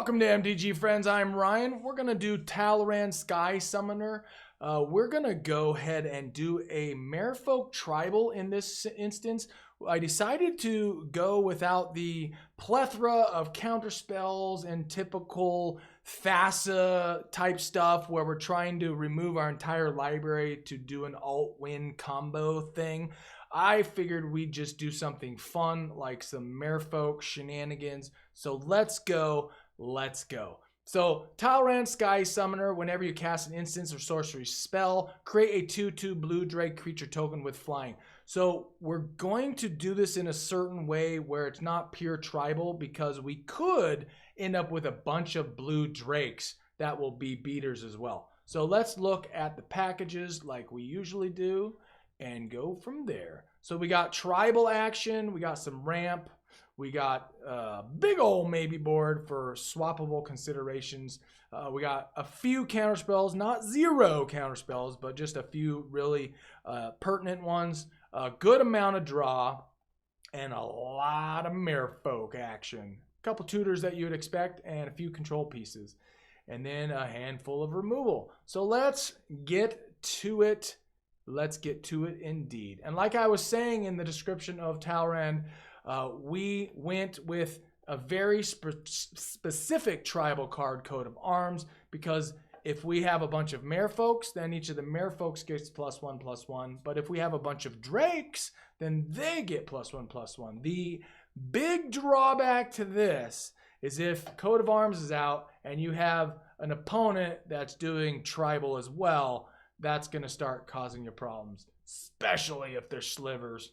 Welcome to MTG Friends. I'm Ryan. We're going to do Talrand Sky Summoner. We're going to go ahead and do a Merfolk Tribal in this instance. I decided to go without the plethora of counter spells and typical FASA type stuff where we're trying to remove our entire library to do an alt-win combo thing. I figured we'd just do something fun like some Merfolk shenanigans. So let's go. Let's go. So Talrand Sky Summoner, whenever you cast an instance or sorcery spell, create a 2/2 blue drake creature token with flying. So we're going to do this in a certain way where it's not pure tribal, because we could end up with a bunch of blue drakes that will be beaters as well. So let's look at the packages like we usually do and go from there. So we got tribal action, we got some ramp, we got a big old maybe board for swappable considerations. We got a few counterspells, not zero counterspells, but just a few really pertinent ones. A good amount of draw and a lot of Merfolk action. A couple tutors that you would expect and a few control pieces. And then a handful of removal. So let's get to it. Let's get to it indeed. And like I was saying in the description of Talrand, we went with a very specific tribal card coat of arms, because if we have a bunch of Merfolks, then each of the Merfolks gets +1/+1. But if we have a bunch of Drakes, then they get +1/+1. The big drawback to this is if coat of arms is out and you have an opponent that's doing tribal as well, that's going to start causing you problems, especially if they're slivers.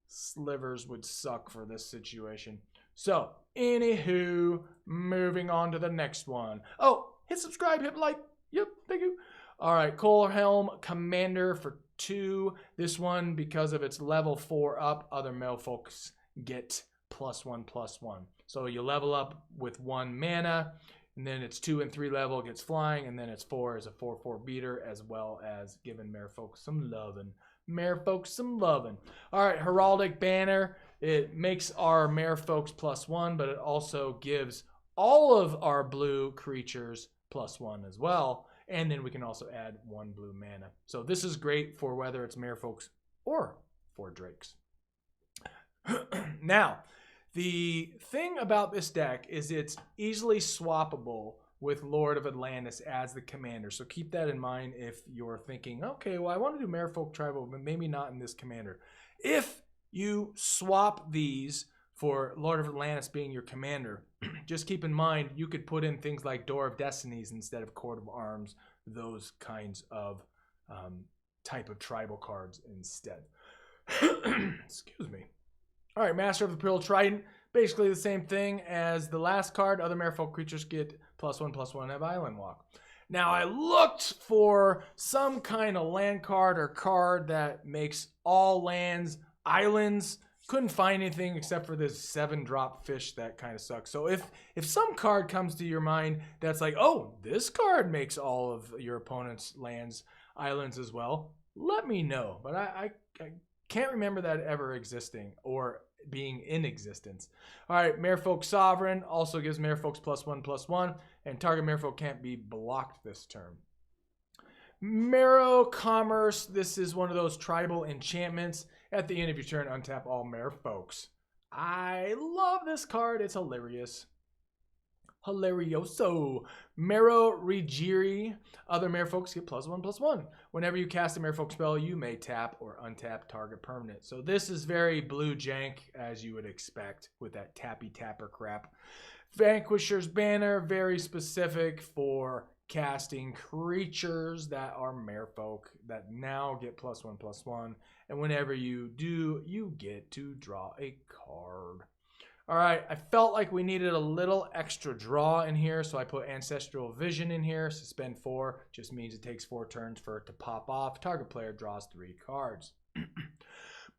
Slivers would suck for this situation. So, anywho, moving on to the next one. Oh, hit subscribe, hit like. Yep, thank you. All right, Talrand Commander for 2. This one, because of its level 4 up, other Merfolks get +1/+1. So you level up with 1 mana, and then it's 2 and 3 level, gets flying, and then it's 4 as a 4/4 beater, as well as giving Merfolk some lovin'. Merfolk some lovin'. All right, Heraldic Banner. It makes our Merfolks +1, but it also gives all of our blue creatures +1 as well. And then we can also add 1 blue mana. So this is great for whether it's Merfolks or for Drakes. Now, the thing about this deck is it's easily swappable with Lord of Atlantis as the commander. So keep that in mind if you're thinking, okay, well, I want to do Merfolk Tribal, but maybe not in this commander. If you swap these for Lord of Atlantis being your commander, just keep in mind you could put in things like Door of Destinies instead of Court of Arms, those kinds of type of tribal cards instead. Excuse me. All right, Master of the Imperial Triton. Basically the same thing as the last card. Other Merfolk creatures get +1/+1 have Island Walk. Now I looked for some kind of land card or card that makes all lands islands. Couldn't find anything except for this 7-drop fish that kind of sucks. So if some card comes to your mind that's like, oh, this card makes all of your opponent's lands islands as well, let me know. But I can't remember that ever existing or being in existence. All right, Merfolk Sovereign also gives Merfolks +1/+1, and target Merfolk can't be blocked this turn. Marrow Commerce. This is one of those tribal enchantments. At the end of your turn, untap all Merfolks. I love this card. It's hilarious. Hilarioso. Marrow Regiri. Other Merfolks get +1/+1. Whenever you cast a Merfolk spell, you may tap or untap target permanent. So this is very blue jank, as you would expect with that tappy tapper crap. Vanquisher's Banner, very specific for casting creatures that are Merfolk that now get +1/+1. And whenever you do, you get to draw a card. All right, I felt like we needed a little extra draw in here, so I put Ancestral Vision in here. Suspend 4 just means it takes 4 turns for it to pop off. Target player draws 3 cards.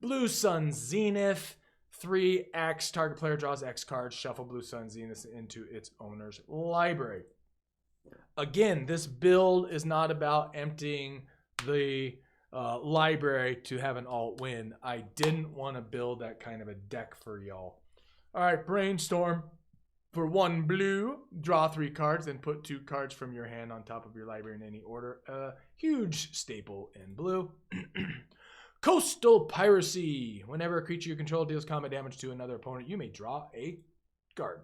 Blue Sun Zenith, 3X. Target player draws X cards. Shuffle Blue Sun Zenith into its owner's library. Again, this build is not about emptying the library to have an alt win. I didn't want to build that kind of a deck for y'all. All right, Brainstorm. For 1 blue, draw 3 cards, then put 2 cards from your hand on top of your library in any order. A huge staple in blue. Coastal Piracy. Whenever a creature you control deals combat damage to another opponent, you may draw a card.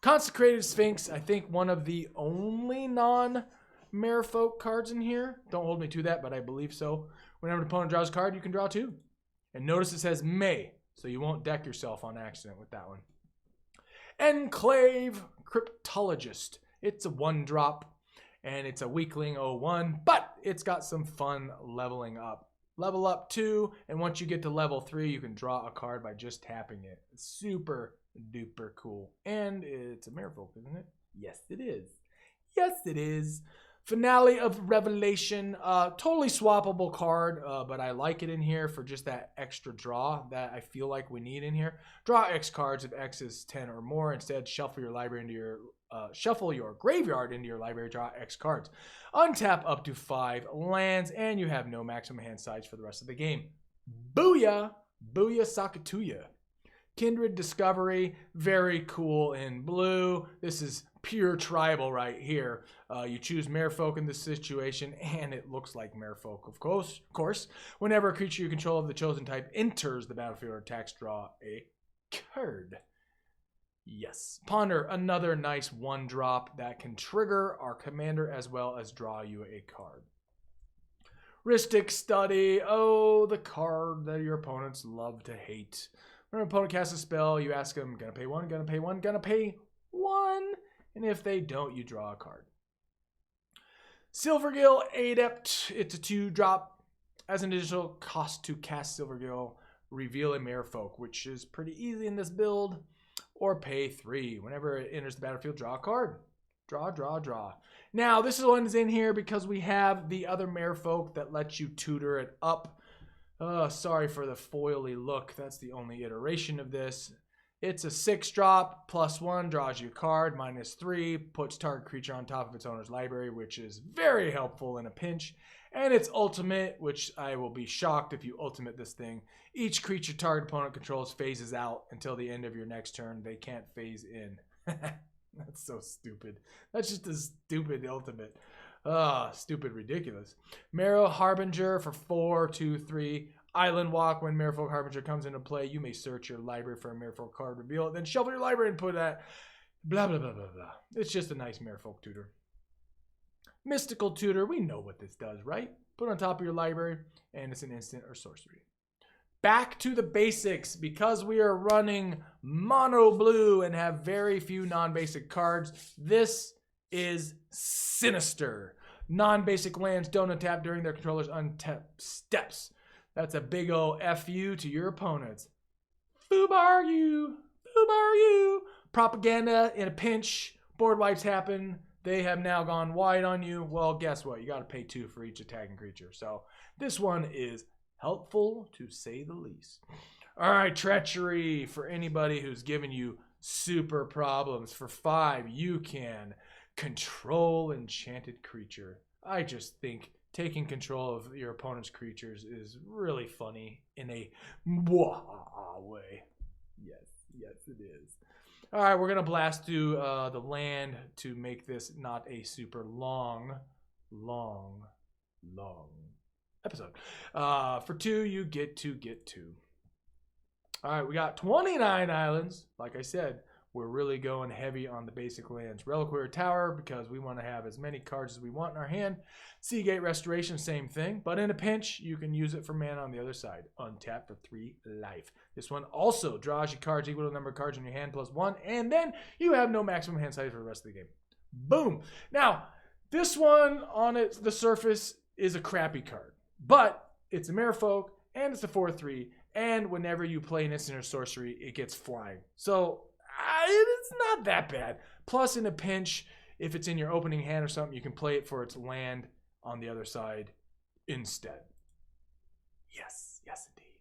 Consecrated Sphinx. I think one of the only non-Merfolk cards in here. Don't hold me to that, but I believe so. Whenever an opponent draws a card, you can draw 2. And notice it says may, so you won't deck yourself on accident with that one. Enclave Cryptologist. It's a 1-drop, and it's a weakling 01, but it's got some fun leveling up. Level up 2, and once you get to level 3, you can draw a card by just tapping it. It's super duper cool. And it's a Merfolk, isn't it? Yes, it is. Yes, it is. Finale of Revelation. Totally swappable card, but I like it in here for just that extra draw that I feel like we need in here. Draw X cards if X is 10 or more. Instead, shuffle your library into your shuffle your graveyard into your library. Draw X cards. Untap up to 5 lands, and you have no maximum hand size for the rest of the game. Booyah! Booyah Sakatuya. Kindred Discovery, very cool in blue. This is pure tribal right here. You choose Merfolk in this situation, and it looks like Merfolk, of course. Whenever a creature you control of the chosen type enters the battlefield or attacks, draw a card. Yes. Ponder, another nice 1-drop that can trigger our commander as well as draw you a card. Rhystic Study. Oh, the card that your opponents love to hate. When an opponent casts a spell, you ask them, gonna pay 1, gonna pay 1, gonna pay 1. And if they don't, you draw a card. Silvergill Adept. It's a 2-drop. As an additional cost to cast Silvergill, reveal a Merfolk, which is pretty easy in this build. Or pay 3. Whenever it enters the battlefield, draw a card. Draw, draw, draw. Now, this is one that's in here because we have the other Merfolk that lets you tutor it up. Sorry for the foily look. That's the only iteration of this. It's a 6-drop, +1, draws you a card, -3, puts target creature on top of its owner's library, which is very helpful in a pinch. And its ultimate, which I will be shocked if you ultimate this thing. Each creature target opponent controls phases out until the end of your next turn. They can't phase in. That's so stupid. That's just a stupid ultimate. Stupid ridiculous. Marrow Harbinger for 4, 2, 3. Island Walk. When Merfolk Harbinger comes into play, you may search your library for a Merfolk card, reveal it, then shuffle your library and put that. Blah, blah, blah, blah, blah. It's just a nice Merfolk tutor. Mystical Tutor. We know what this does, right? Put it on top of your library, and it's an instant or sorcery. Back to the basics. Because we are running mono blue and have very few non-basic cards, this is Sinister. Non-basic lands don't untap during their controller's untapped steps. That's a big ol' FU to your opponents. Foobar you. Foobar you. Propaganda in a pinch. Board wipes happen. They have now gone wide on you. Well, guess what? You got to pay 2 for each attacking creature. So this one is helpful to say the least. All right, Treachery. For anybody who's giving you super problems. For 5, you can control enchanted creature. I just think taking control of your opponent's creatures is really funny in a way. Yes, it is. All right, we're going to blast through the land to make this not a super long episode. For 2, you get to get 2. All right, we got 29 islands. Like I said, we're really going heavy on the basic lands. Reliquary Tower, because we want to have as many cards as we want in our hand. Seagate Restoration, same thing. But in a pinch, you can use it for mana on the other side. Untap for 3 life. This one also draws you cards equal to the number of cards in your hand +1. And then you have no maximum hand size for the rest of the game. Boom. Now, this one on the surface is a crappy card. But it's a Merfolk, and it's a 4/3. And whenever you play an instant or sorcery, it gets flying. So it's not that bad. Plus, in a pinch, if it's in your opening hand or something, you can play it for its land on the other side instead. Yes, indeed.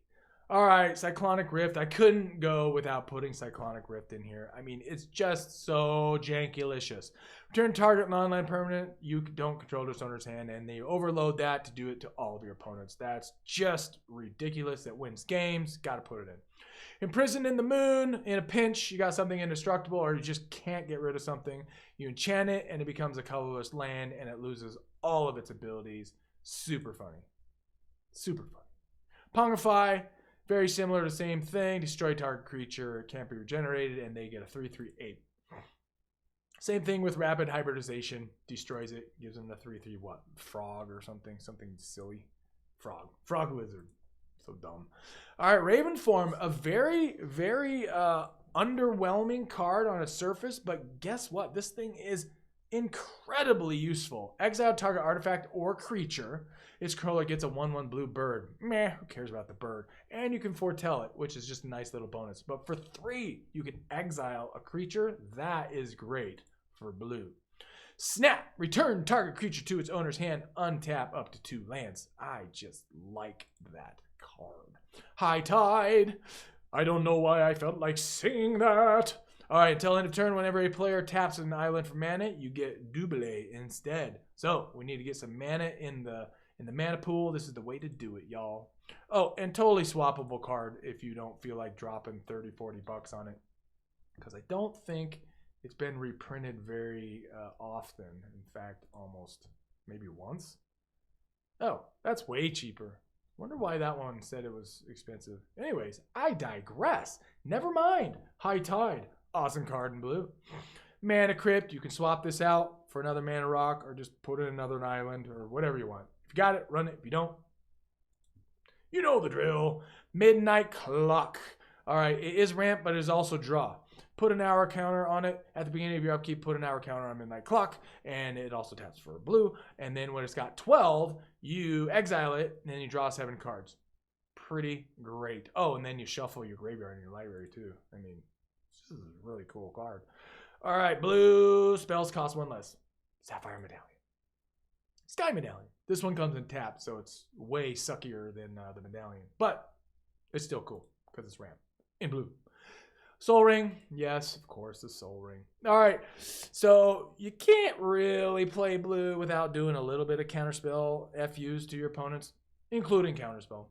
All right, Cyclonic Rift. I couldn't go without putting Cyclonic Rift in here. I mean, it's just so jankulicious. Return target non-land permanent you don't control this owner's hand, and they overload that to do it to all of your opponents. That's just ridiculous. That wins games. Got to put it in. Imprisoned in the Moon. In a pinch, you got something indestructible, or you just can't get rid of something. You enchant it, and it becomes a colorless land, and it loses all of its abilities. Super funny. Super funny. Pongify. Very similar to the same thing. Destroy target creature. It can't be regenerated, and they get a 3/3/8. Same thing with rapid hybridization. Destroys it. Gives them the 3/3 what? Frog or something. Something silly. Frog. Frog lizard. So dumb. All right, Raven Form. A very, very underwhelming card on its surface, but guess what? This thing is incredibly useful. Exile target artifact or creature. Its controller gets a 1/1 blue bird. Meh, who cares about the bird? And you can foretell it, which is just a nice little bonus. But for 3, you can exile a creature. That is great for blue. Snap. Return target creature to its owner's hand. Untap up to 2 lands. I just like that card. High Tide. I don't know why I felt like singing that. All right, until end of turn, whenever a player taps an island for mana, you get double instead. So we need to get some mana in the mana pool. This is the way to do it, y'all. Oh, and totally swappable card if you don't feel like dropping 30, 40 bucks on it. Because I don't think it's been reprinted very often. In fact, almost maybe once. Oh, that's way cheaper. Wonder why that one said it was expensive. Anyways, I digress. Never mind. High Tide. Awesome card in blue. Mana Crypt. You can swap this out for another mana rock or just put in another island or whatever you want. If you got it, run it. If you don't, you know the drill. Midnight Clock. All right, it is ramp, but it is also draw. Put an hour counter on it. At the beginning of your upkeep, put an hour counter on Midnight Clock, and it also taps for a blue. And then when it's got 12, you exile it, and then you draw 7 cards. Pretty great. Oh, and then you shuffle your graveyard and your library, too. I mean, this is a really cool card. All right, blue spells cost 1 less. Sapphire Medallion. Sky Medallion. This one comes in tap, so it's way suckier than the Medallion. But it's still cool, because it's ramp. In blue. Soul Ring. Yes, of course, the Soul Ring. All right, so you can't really play blue without doing a little bit of counterspell FUs to your opponents, including counterspell.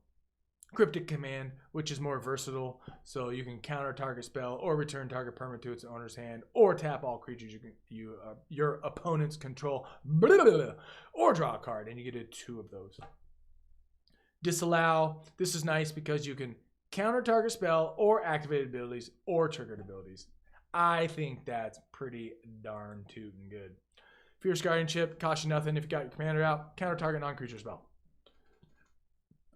Cryptic Command, which is more versatile, so you can counter target spell or return target permanent to its owner's hand, or tap all creatures your opponents control, or draw a card, and you get 2 of those. Disallow. This is nice because you can counter target spell or activated abilities or triggered abilities. I think that's pretty darn tootin' good. Fierce Guardianship costs you nothing if you got your commander out. Counter target non-creature spell.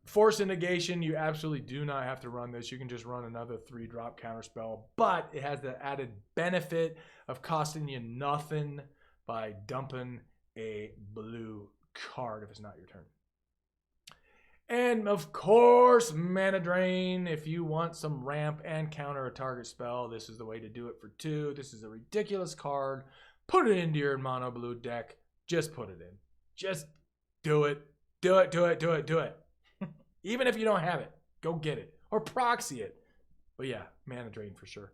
Force Negation, you absolutely do not have to run this. You can just run another 3-drop counterspell, but it has the added benefit of costing you nothing by dumping a blue card if it's not your turn. And of course, Mana Drain. If you want some ramp and counter a target spell, this is the way to do it for 2. This is a ridiculous card. Put it into your mono blue deck. Just put it in. Just do it. Do it, do it, do it, do it. Even if you don't have it, go get it. Or proxy it. But yeah, Mana Drain for sure.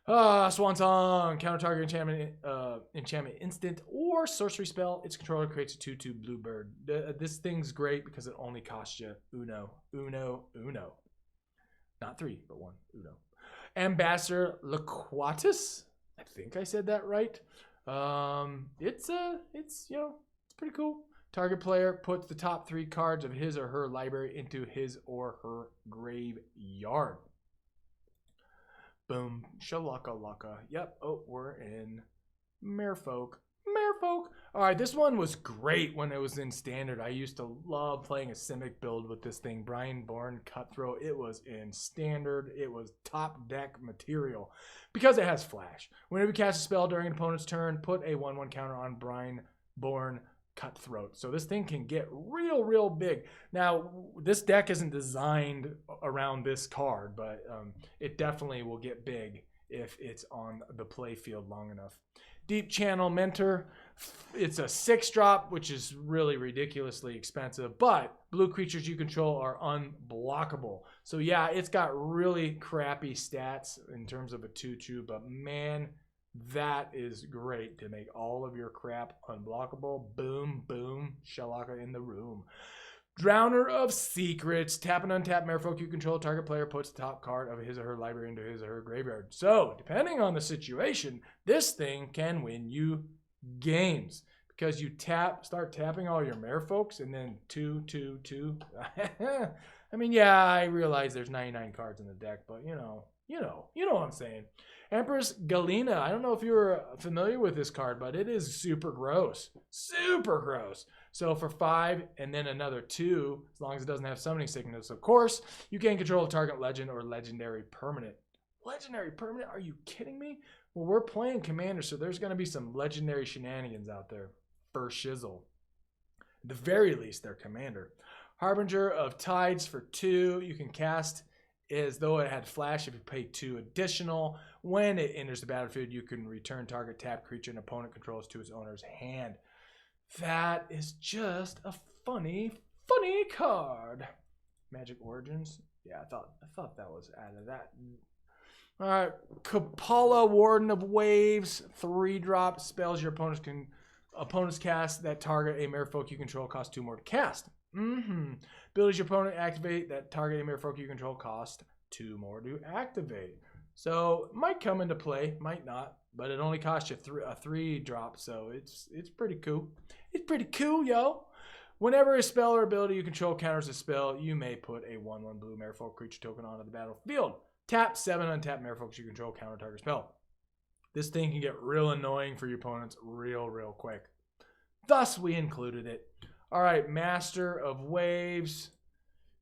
Swan Song. Counter target enchantment instant or sorcery spell. Its controller creates a 2/2 blue bird. This thing's great because it only costs you uno. Not 3, but 1. Uno. Ambassador Laquatus. I think I said that right. It's pretty cool. Target player puts the top 3 cards of his or her library into his or her graveyard. Boom. Shalaka-laka. Yep. Oh, we're in Merfolk. All right, this one was great when it was in Standard. I used to love playing a Simic build with this thing. Brian Bourne Cutthroat. It was in Standard. It was top deck material because it has Flash. Whenever you cast a spell during an opponent's turn, put a 1/1 counter on Brian Bourne Cutthroat. So this thing can get real big. Now, this deck isn't designed around this card, but it definitely will get big if it's on the play field long enough. Deep Channel Mentor. It's a 6-drop, which is really ridiculously expensive, but blue creatures you control are unblockable. So yeah, it's got really crappy stats in terms of a 2/2, but man, that is great to make all of your crap unblockable. Boom, boom, Shalaka in the room. Drowner of Secrets. Tap and untap Merfolk you control. Target player puts the top card of his or her library into his or her graveyard. So, depending on the situation, this thing can win you games. Because you start tapping all your Merfolks, and then 2, 2, 2. I mean, yeah, I realize there's 99 cards in the deck, but you know what I'm saying. Empress Galena. I don't know if you were familiar with this card, but it is super gross. Super gross. So for 5 and then another 2, as long as it doesn't have summoning sickness, of course, you can control a target legend or legendary permanent. Legendary permanent? Are you kidding me? Well, we're playing Commander, so there's going to be some legendary shenanigans out there for shizzle. At the very least, they're Commander. Harbinger of Tides for 2. You can cast as though it had flash if you pay 2 additional. When it enters the battlefield, you can return target tapped creature an opponent controls to its owner's hand. That is just a funny card. Magic Origins. Yeah, I thought that was out of that. All right, Kapala, Warden of Waves, 3-drop spells your opponents cast that target a Merfolk you control cost 2 more to cast. Abilities your opponent activate that target a Merfolk you control cost 2 more to activate. So might come into play, might not, but it only costs you a 3-drop, so it's pretty cool. It's pretty cool, yo. Whenever a spell or ability you control counters a spell, you may put a 1/1 blue Merfolk creature token onto the battlefield. Tap 7 untap Merfolks you control counter target spell. This thing can get real annoying for your opponents real quick. Thus, we included it. All right, Master of Waves.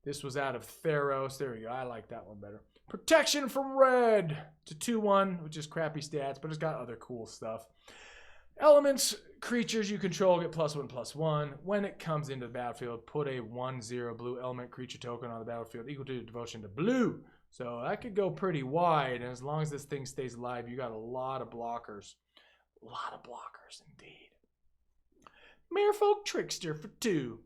This was out of Theros. There we go. I like that one better. Protection from Red. It's a 2/1, which is crappy stats, but it's got other cool stuff. Elements, creatures you control get +1/+1. When it comes into the battlefield, put a 1/0 blue element creature token on the battlefield equal to devotion to blue. So that could go pretty wide, and as long as this thing stays alive, you got a lot of blockers. A lot of blockers, indeed. Merfolk Trickster for 2.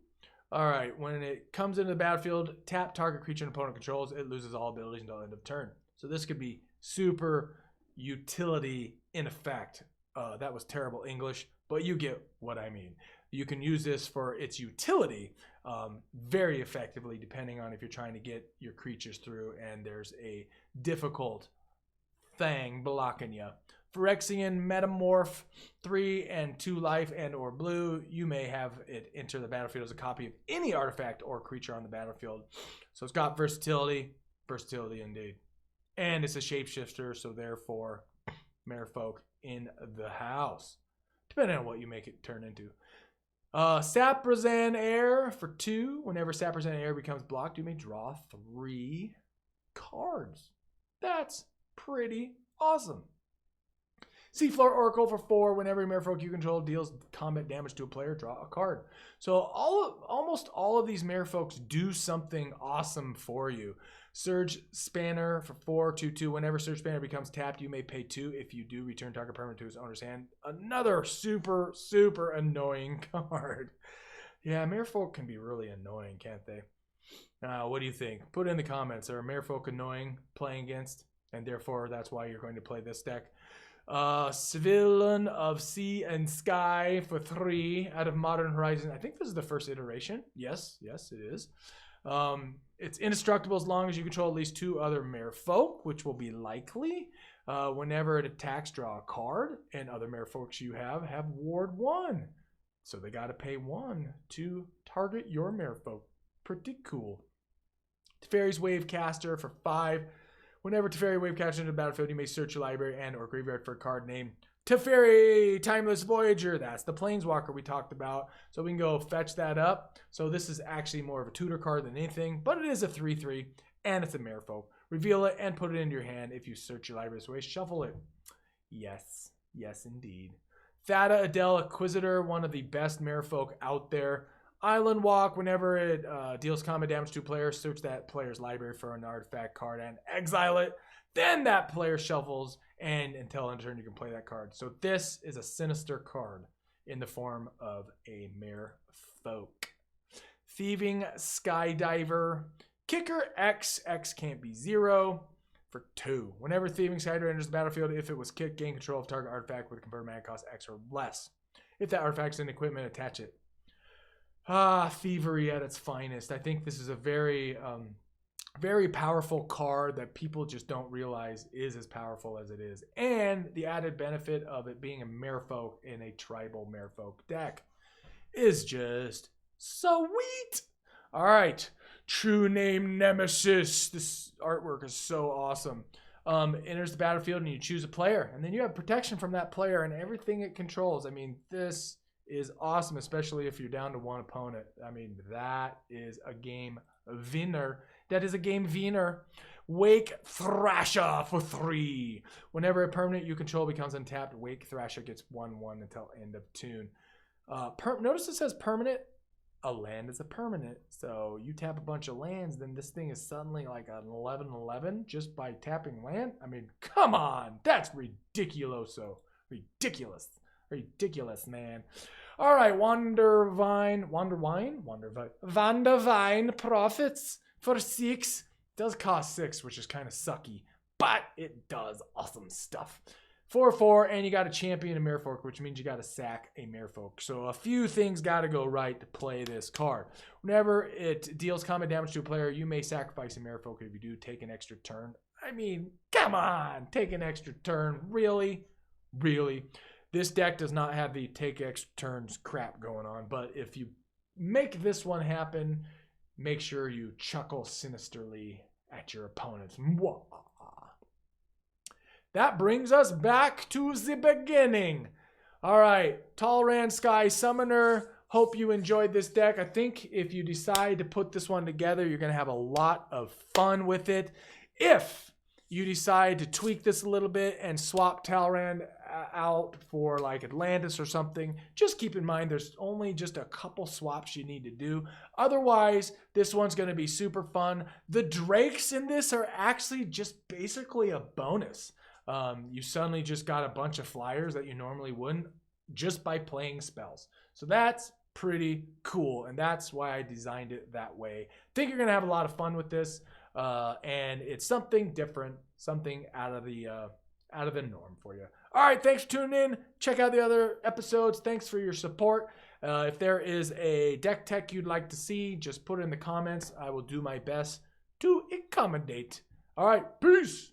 All right, when it comes into the battlefield, tap target creature an opponent controls. It loses all abilities until end of turn. So this could be super utility in effect. That was terrible English, but you get what I mean. You can use this for its utility very effectively, depending on if you're trying to get your creatures through and there's a difficult thing blocking you. Phyrexian Metamorph, 3 and 2 life and or blue. You may have it enter the battlefield as a copy of any artifact or creature on the battlefield. So it's got versatility. Versatility indeed. And it's a shapeshifter, so therefore Merfolk in the house. Depending on what you make it turn into. Saprazan Air for 2. Whenever Saprazan Air becomes blocked, you may draw 3 cards. That's pretty awesome. Seafloor Oracle for 4. Whenever a Merfolk you control deals combat damage to a player, draw a card. So almost all of these Merfolks do something awesome for you. Surge Spanner for 4, 2/2. Whenever Surge Spanner becomes tapped, you may pay 2. If you do, return target permanent to its owner's hand. Another super annoying card. Yeah, Merfolk can be really annoying, can't they? What do you think? Put it in the comments. Are Merfolk annoying playing against? And therefore, that's why you're going to play this deck. Civilian of Sea and Sky for 3 out of Modern Horizons. I think this is the first iteration. Yes, it is. It's indestructible as long as you control at least 2 other Merfolk, which will be likely. Whenever it attacks, draw a card, and other Merfolks you have Ward 1. So they got to pay 1 to target your Merfolk. Pretty cool. Teferi's Wavecaster for 5. Whenever Teferi Wavecaster into the battlefield, you may search your library and or graveyard for a card named Teferi Timeless Voyager. That's the Planeswalker we talked about. So we can go fetch that up. So this is actually more of a tutor card than anything, but it is a 3/3 and it's a Merfolk. Reveal it and put it into your hand. If you search your library this way, shuffle it. Yes, indeed. Thada Adel Inquisitor, one of the best Merfolk out there. Island Walk, whenever it deals combat damage to a player, search that player's library for an artifact card and exile it. Then that player shuffles, and until end of turn, you can play that card. So this is a sinister card in the form of a Merfolk. Thieving Skydiver. Kicker X. X can't be 0 for 2. Whenever Thieving Skydiver enters the battlefield, if it was kicked, gain control of target artifact with a confirmed mana cost X or less. If that artifact's in equipment, attach it. Thievery at its finest. I think this is a very, very powerful card that people just don't realize is as powerful as it is. And the added benefit of it being a Merfolk in a tribal Merfolk deck is just sweet. All right. True Name Nemesis. This artwork is so awesome. Enters the battlefield and you choose a player. And then you have protection from that player and everything it controls. I mean, this is awesome, especially if you're down to one opponent. I mean, that is a game winner. That is a game winner. Wake Thrasher for 3. Whenever a permanent you control becomes untapped, Wake Thrasher gets 1/1 until end of tune. Notice it says permanent. A land is a permanent. So you tap a bunch of lands, then this thing is suddenly like an 11/11 just by tapping land. I mean, come on. That's ridiculoso. Ridiculous, man. All right, Wandervine Profits for 6. Does cost 6, which is kind of sucky, but it does awesome stuff. 4/4, and you got to champion a Merfolk, which means you got to sack a Merfolk. So a few things got to go right to play this card. Whenever it deals combat damage to a player, you may sacrifice a Merfolk. If you do, take an extra turn. I mean, come on, take an extra turn. Really? This deck does not have the take extra turns crap going on, but if you make this one happen, make sure you chuckle sinisterly at your opponents. Mwah. That brings us back to the beginning. All right, Talrand Sky Summoner. Hope you enjoyed this deck. I think if you decide to put this one together, you're going to have a lot of fun with it. If you decide to tweak this a little bit and swap Talrand out for like Atlantis or something, just keep in mind there's only just a couple swaps you need to do. Otherwise, this one's going to be super fun. The Drakes in this are actually just basically a bonus. You suddenly just got a bunch of flyers that you normally wouldn't just by playing spells. So that's pretty cool, and that's why I designed it that way. I think you're going to have a lot of fun with this, and it's something different, something out of the norm for you. All right, thanks for tuning in. Check out the other episodes. Thanks for your support. If there is a deck tech you'd like to see, just put it in the comments. I will do my best to accommodate. All right, peace.